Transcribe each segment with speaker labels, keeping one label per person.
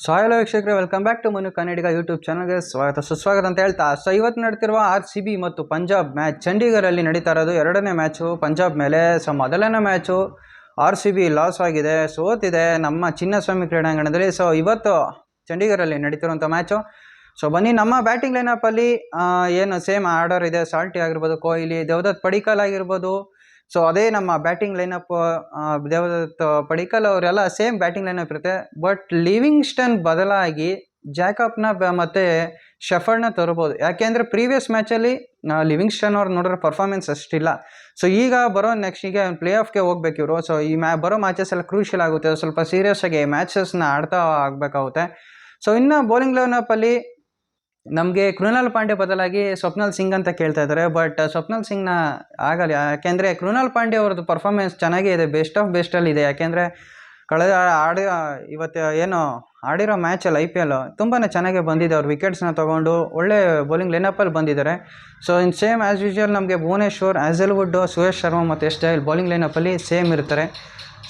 Speaker 1: ಸಾಯಲ ವೀಕ್ಷಕರೇ, welcome back to Manu Kannadiga YouTube ಚಾನಲ್ಗೆ ಸುಸ್ವಾಗತ ಅಂತ ಹೇಳ್ತಾ, ಸೊ ಇವತ್ತು ನಡೀತಿರುವ RCB ಮತ್ತು ಪಂಜಾಬ್ ಮ್ಯಾಚ್ ಚಂಡೀಗಢಲ್ಲಿ ನಡೀತಾ ಇರೋದು. ಎರಡನೇ ಮ್ಯಾಚು ಪಂಜಾಬ್ ಮೇಲೆ. ಸೊ ಮೊದಲನೇ ಮ್ಯಾಚು RCB ಲಾಸ್ ಆಗಿದೆ, ಸೋತಿದೆ ನಮ್ಮ ಚಿನ್ನಸ್ವಾಮಿ ಕ್ರೀಡಾಂಗಣದಲ್ಲಿ. ಸೊ ಇವತ್ತು ಚಂಡೀಗಢಲ್ಲಿ ನಡೀತಿರುವಂಥ ಮ್ಯಾಚು. ಸೊ ಬನ್ನಿ, ನಮ್ಮ ಬ್ಯಾಟಿಂಗ್ ಲೈನಪ್ಪಲ್ಲಿ ಏನು ಸೇಮ್ ಆರ್ಡರ್ ಇದೆ. ಸಾಲ್ಟಿ ಆಗಿರ್ಬೋದು, ಕೊಹ್ಲಿ, ದೇವದತ್ ಪಡಿಕ್ಕಲ್ ಆಗಿರ್ಬೋದು. ಸೊ ಅದೇ ನಮ್ಮ ಬ್ಯಾಟಿಂಗ್ ಲೈನಪ್. ದೇವದತ್ ಪಡಿಕ್ಕಲ್ ಅವರೆಲ್ಲ ಸೇಮ್ ಬ್ಯಾಟಿಂಗ್ ಲೈನಪ್ ಇರುತ್ತೆ. ಬಟ್ ಲಿವಿಂಗ್ಸ್ಟನ್ ಬದಲಾಗಿ ಜಾಕಬ್ನ ಮತ್ತು ಶೆಫರ್ಡ್ನ ತರ್ಬೋದು. ಯಾಕೆಂದರೆ ಪ್ರೀವಿಯಸ್ ಮ್ಯಾಚಲ್ಲಿ ಲಿವಿಂಗ್ಸ್ಟನ್ ಅವ್ರು ನೋಡಿದ್ರೆ ಪರ್ಫಾರ್ಮೆನ್ಸ್ ಅಷ್ಟಿಲ್ಲ. ಸೊ ಈಗ ಬರೋ ನೆಕ್ಸ್ಟಿಗೆ ಪ್ಲೇ ಆಫ್ಗೆ ಹೋಗ್ಬೇಕು ಇವರು. ಸೊ ಈ ಬರೋ ಮ್ಯಾಚಸ್ ಎಲ್ಲ ಕ್ರೂಷಿಯಲ್ ಆಗುತ್ತೆ. ಸ್ವಲ್ಪ ಸೀರಿಯಸ್ ಆಗಿ ಮ್ಯಾಚಸ್ನ ಆಡ್ತಾ ಆಗಬೇಕಾಗುತ್ತೆ. ಸೊ ಇನ್ನು ಬೌಲಿಂಗ್ ಲೈನಪ್ಪಲ್ಲಿ ನಮಗೆ ಕೃಣಾಲ್ ಪಾಂಡ್ಯ ಬದಲಾಗಿ ಸ್ವಪ್ನಲ್ ಸಿಂಗ್ ಅಂತ ಕೇಳ್ತಾ ಇದ್ದಾರೆ. ಬಟ್ ಸ್ವಪ್ನಲ್ ಸಿಂಗ್ನ ಆಗಲ್ಲ, ಯಾಕೆಂದರೆ ಕೃಣಾಲ್ ಪಾಂಡ್ಯ ಅವ್ರದ್ದು ಪರ್ಫಾರ್ಮೆನ್ಸ್ ಚೆನ್ನಾಗೇ ಇದೆ, ಬೆಸ್ಟ್ ಆಫ್ ಬೆಸ್ಟಲ್ಲಿ ಇದೆ. ಯಾಕೆಂದರೆ ಕಳೆದ ಇವತ್ತು ಏನು ಆಡಿರೋ ಮ್ಯಾಚಲ್ಲಿ IPL ತುಂಬಾ ಚೆನ್ನಾಗೇ ಬಂದಿದೆ. ಅವ್ರು ವಿಕೆಟ್ಸ್ನ ತೊಗೊಂಡು ಒಳ್ಳೆ ಬೌಲಿಂಗ್ ಲೈನಪ್ಪಲ್ಲಿ ಬಂದಿದ್ದಾರೆ. So in same as usual ನಮಗೆ ಭುವನೇಶ್ವರ್, ಹ್ಯಾಸಲ್ವುಡ್, ಸುಯೇಶ್ ಶರ್ಮಾ ಮತ್ತು ಎಸ್ಟೈಲ್ ಬೌಲಿಂಗ್ ಲೈನಪ್ಪಲ್ಲಿ ಸೇಮ್ ಇರ್ತಾರೆ.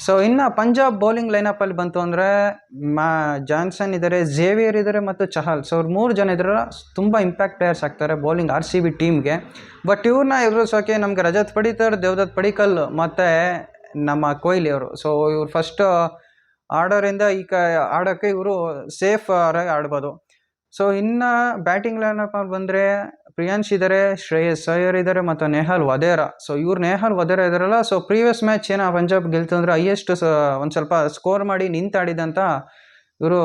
Speaker 1: ಸೊ ಇನ್ನು ಪಂಜಾಬ್ ಬೌಲಿಂಗ್ ಲೈನಪ್ಪಲ್ಲಿ ಬಂತು ಅಂದರೆ ಜಾನ್ಸನ್ ಇದ್ದಾರೆ, ಝೇವಿಯರ್ ಇದ್ದಾರೆ ಮತ್ತು ಚಹಲ್. ಸೊ ಅವ್ರು 3 ಜನ ಇದ್ರಲ್ಲ, ತುಂಬ ಇಂಪ್ಯಾಕ್ಟ್ ಪ್ಲೇಯರ್ಸ್ ಆಗ್ತಾರೆ ಬೌಲಿಂಗ್ RCB ಟೀಮ್ಗೆ. ಬಟ್ ಇವ್ರನ್ನ ಎದುರಿಸೋಕೆ ನಮಗೆ ರಜತ್ ಪಡಿಕ್ಕಲ್, ದೇವದತ್ ಪಡಿಕ್ಕಲ್ ಮತ್ತು ನಮ್ಮ ಕೊಹ್ಲಿ ಅವರು. ಸೊ ಇವ್ರು ಫಸ್ಟ್ ಆರ್ಡರಿಂದ ಆಡೋಕ್ಕೆ ಇವರು ಸೇಫ್ ಆಗಿ ಆಡ್ಬೋದು. ಸೊ ಇನ್ನು ಬ್ಯಾಟಿಂಗ್ ಲೈನಪ್ಪಲ್ಲಿ ಬಂದರೆ ಪ್ರಿಯಾಂಶ್ ಇದ್ದಾರೆ, ಶ್ರೇಯಸ್ ಅಯ್ಯರ್ ಇದ್ದಾರೆ ಮತ್ತು ನೆಹಲ್ ವಧೇರಾ. ಸೊ ಇವ್ರು ನೆಹಲ್ ವಧೇರಾ ಇದ್ದಾರಲ್ಲ, ಸೊ ಪ್ರೀವಿಯಸ್ ಮ್ಯಾಚ್ ಏನೋ ಪಂಜಾಬ್ ಗೆಲ್ತು ಅಂದರೆ ಹೈಯೆಸ್ಟ್ ಒಂದು ಸ್ವಲ್ಪ ಸ್ಕೋರ್ ಮಾಡಿ ನಿಂತಾಡಿದಂಥ ಇವರು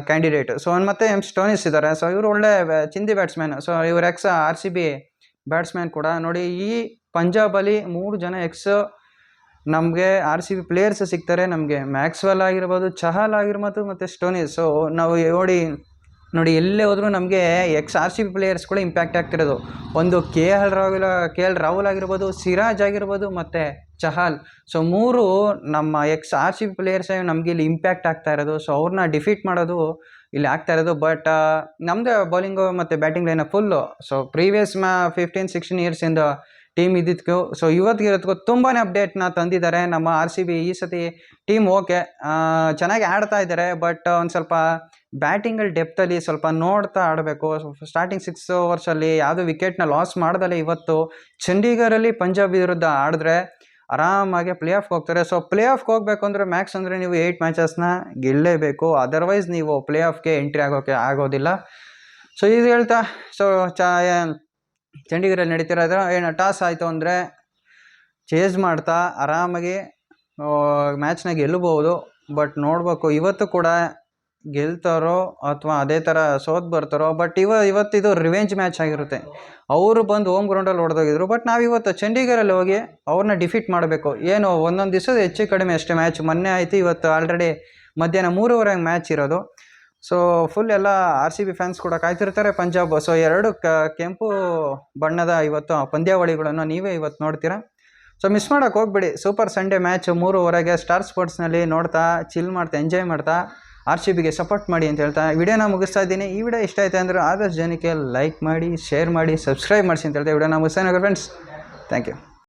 Speaker 1: ಕ್ಯಾಂಡಿಡೇಟ್. ಸೊ ಮತ್ತು ಸ್ಟೋನಿಸ್ ಇದ್ದಾರೆ. ಸೊ ಇವರು ಒಳ್ಳೆ ಚಿಂದಿ ಬ್ಯಾಟ್ಸ್ಮ್ಯಾನ್. ಸೊ ಇವರು RCB ಬ್ಯಾಟ್ಸ್ಮ್ಯಾನ್ ಕೂಡ. ನೋಡಿ, ಈ ಪಂಜಾಬಲ್ಲಿ 3 ಜನ ನಮಗೆ RCB ಪ್ಲೇಯರ್ಸ್ ಸಿಗ್ತಾರೆ. ನಮಗೆ ಮ್ಯಾಕ್ಸ್ವೆಲ್ ಆಗಿರ್ಬೋದು, ಚಹಲ್ ಆಗಿರ್ಬೋದು ಮತ್ತು ಸ್ಟೋನಿಸ್. ಸೊ ನಾವು ನೋಡಿ ಎಲ್ಲೇ ಹೋದರೂ ನಮಗೆ RCB ಪ್ಲೇಯರ್ಸ್ಗಳು ಇಂಪ್ಯಾಕ್ಟ್ ಆಗ್ತಿರೋದು. ಒಂದು KL ರಾಹುಲ್ ಆಗಿರ್ಬೋದು, ಸಿರಾಜ್ ಆಗಿರ್ಬೋದು ಮತ್ತು ಚಹಲ್. ಸೊ 3 ನಮ್ಮ RCB ಪ್ಲೇಯರ್ಸ್ ನಮಗೆ ಇಲ್ಲಿ ಇಂಪ್ಯಾಕ್ಟ್ ಆಗ್ತಾ ಇರೋದು. ಸೊ ಅವ್ರನ್ನ ಡಿಫೀಟ್ ಮಾಡೋದು ಇಲ್ಲಿ ಆಗ್ತಾ ಇರೋದು. ಬಟ್ ನಮ್ಮದೇ ಬೌಲಿಂಗು ಮತ್ತು ಬ್ಯಾಟಿಂಗ್ ಲೈನ ಫುಲ್ಲು. ಸೊ ಪ್ರೀವಿಯಸ್ 15-16 ಇಯರ್ಸಿಂದ ಟೀಮ್ ಇದ್ದಿದ್ದಕ್ಕೂ ಸೊ ಇವತ್ತಿಗಿರೋದಕ್ಕೂ ತುಂಬಾ ಅಪ್ಡೇಟ್ನ ತಂದಿದ್ದಾರೆ ನಮ್ಮ RCB. ಈ ಸತಿ ಟೀಮ್ ಓಕೆ ಚೆನ್ನಾಗಿ ಆಡ್ತಾ ಇದ್ದಾರೆ. ಬಟ್ ಒಂದು ಸ್ವಲ್ಪ ಬ್ಯಾಟಿಂಗಲ್ಲಿ ಡೆಪ್ತಲ್ಲಿ ಸ್ವಲ್ಪ ನೋಡ್ತಾ ಆಡಬೇಕು. ಸ್ಟಾರ್ಟಿಂಗ್ 6 ಓವರ್ಸಲ್ಲಿ ಯಾವುದೋ ವಿಕೆಟ್ನ ಲಾಸ್ ಮಾಡ್ದಲೇ ಇವತ್ತು ಚಂಡೀಗಢಲ್ಲಿ ಪಂಜಾಬ್ ವಿರುದ್ಧ ಆಡಿದ್ರೆ ಆರಾಮಾಗಿ ಪ್ಲೇ ಆಫ್ಗೆ ಹೋಗ್ತಾರೆ. ಸೊ ಪ್ಲೇ ಆಫ್ಗೆ ಹೋಗಬೇಕು ಅಂದರೆ ಮ್ಯಾಕ್ಸ್ ಅಂದರೆ ನೀವು 8 ಮ್ಯಾಚಸ್ನ ಗೆಲ್ಲೇಬೇಕು. ಅದರ್ವೈಸ್ ನೀವು ಪ್ಲೇ ಆಫ್ಗೆ ಎಂಟ್ರಿ ಆಗೋದಿಲ್ಲ. ಸೊ ಇದು ಹೇಳ್ತಾ, ಸೊ ಚಂಡೀಗಢಲ್ಲಿ ನಡೀತಿರೋದು ಏನು ಟಾಸ್ ಆಯಿತು ಅಂದರೆ ಚೇಸ್ ಮಾಡ್ತಾ ಆರಾಮಾಗಿ ಮ್ಯಾಚ್ನ ಗೆಲ್ಲಬಹುದು. ಬಟ್ ನೋಡಬೇಕು ಇವತ್ತು ಕೂಡ ಗೆಲ್ತಾರೋ ಅಥವಾ ಅದೇ ಥರ ಸೋತ್ ಬರ್ತಾರೋ. ಬಟ್ ಇವತ್ತಿದು ರಿವೆಂಜ್ ಮ್ಯಾಚ್ ಆಗಿರುತ್ತೆ. ಅವರು ಬಂದು ಹೋಮ್ ಗ್ರೌಂಡಲ್ಲಿ ಹೊಡೆದೋಗಿದ್ರು. ಬಟ್ ನಾವಿವತ್ತು ಚಂಡೀಗಢಲ್ಲಿ ಹೋಗಿ ಅವ್ರನ್ನ ಡಿಫೀಟ್ ಮಾಡಬೇಕು. ಏನು ಒಂದೊಂದು ದಿವಸದ ಹೆಚ್ಚು ಕಡಿಮೆ ಅಷ್ಟೇ ಮ್ಯಾಚ್. ಮೊನ್ನೆ ಆಯಿತು, ಇವತ್ತು ಆಲ್ರೆಡಿ ಮಧ್ಯಾಹ್ನ 3:30 ಮ್ಯಾಚ್ ಇರೋದು. ಸೊ ಫುಲ್ ಎಲ್ಲ RCB ಫ್ಯಾನ್ಸ್ ಕೂಡ ಕಾಯ್ತಿರ್ತಾರೆ ಪಂಜಾಬ್. ಸೊ 2 ಕೆಂಪು ಬಣ್ಣದ ಇವತ್ತು ಪಂದ್ಯಾವಳಿಗಳನ್ನು ನೀವೇ ಇವತ್ತು ನೋಡ್ತೀರಾ. ಸೊ ಮಿಸ್ ಮಾಡೋಕ್ಕೆ ಹೋಗ್ಬೇಡಿ. ಸೂಪರ್ ಸಂಡೇ ಮ್ಯಾಚ್ 3:30 ಸ್ಟಾರ್ ಸ್ಪೋರ್ಟ್ಸ್ನಲ್ಲಿ ನೋಡ್ತಾ ಚಿಲ್ ಮಾಡ್ತಾ ಎಂಜಾಯ್ ಮಾಡ್ತಾ RCBಗೆ ಸಪೋರ್ಟ್ ಮಾಡಿ ಅಂತ ಹೇಳ್ತಾ ವಿಡಿಯೋನ ಮುಗಿಸ್ತಾ ಇದ್ದೀನಿ. ಈ ವಿಡಿಯೋ ಇಷ್ಟ ಆಯಿತು ಅಂದರೆ ಆದಷ್ಟು ಜನಕ್ಕೆ ಲೈಕ್ ಮಾಡಿ, ಶೇರ್ ಮಾಡಿ, ಸಬ್ಸ್ಕ್ರೈಬ್ ಮಾಡಿಸಿ ಅಂತ ಹೇಳ್ತಾ ವಿಡಿಯೋನ ಮುಗಿಸ್ತಾ ಫ್ರೆಂಡ್ಸ್. Thank you.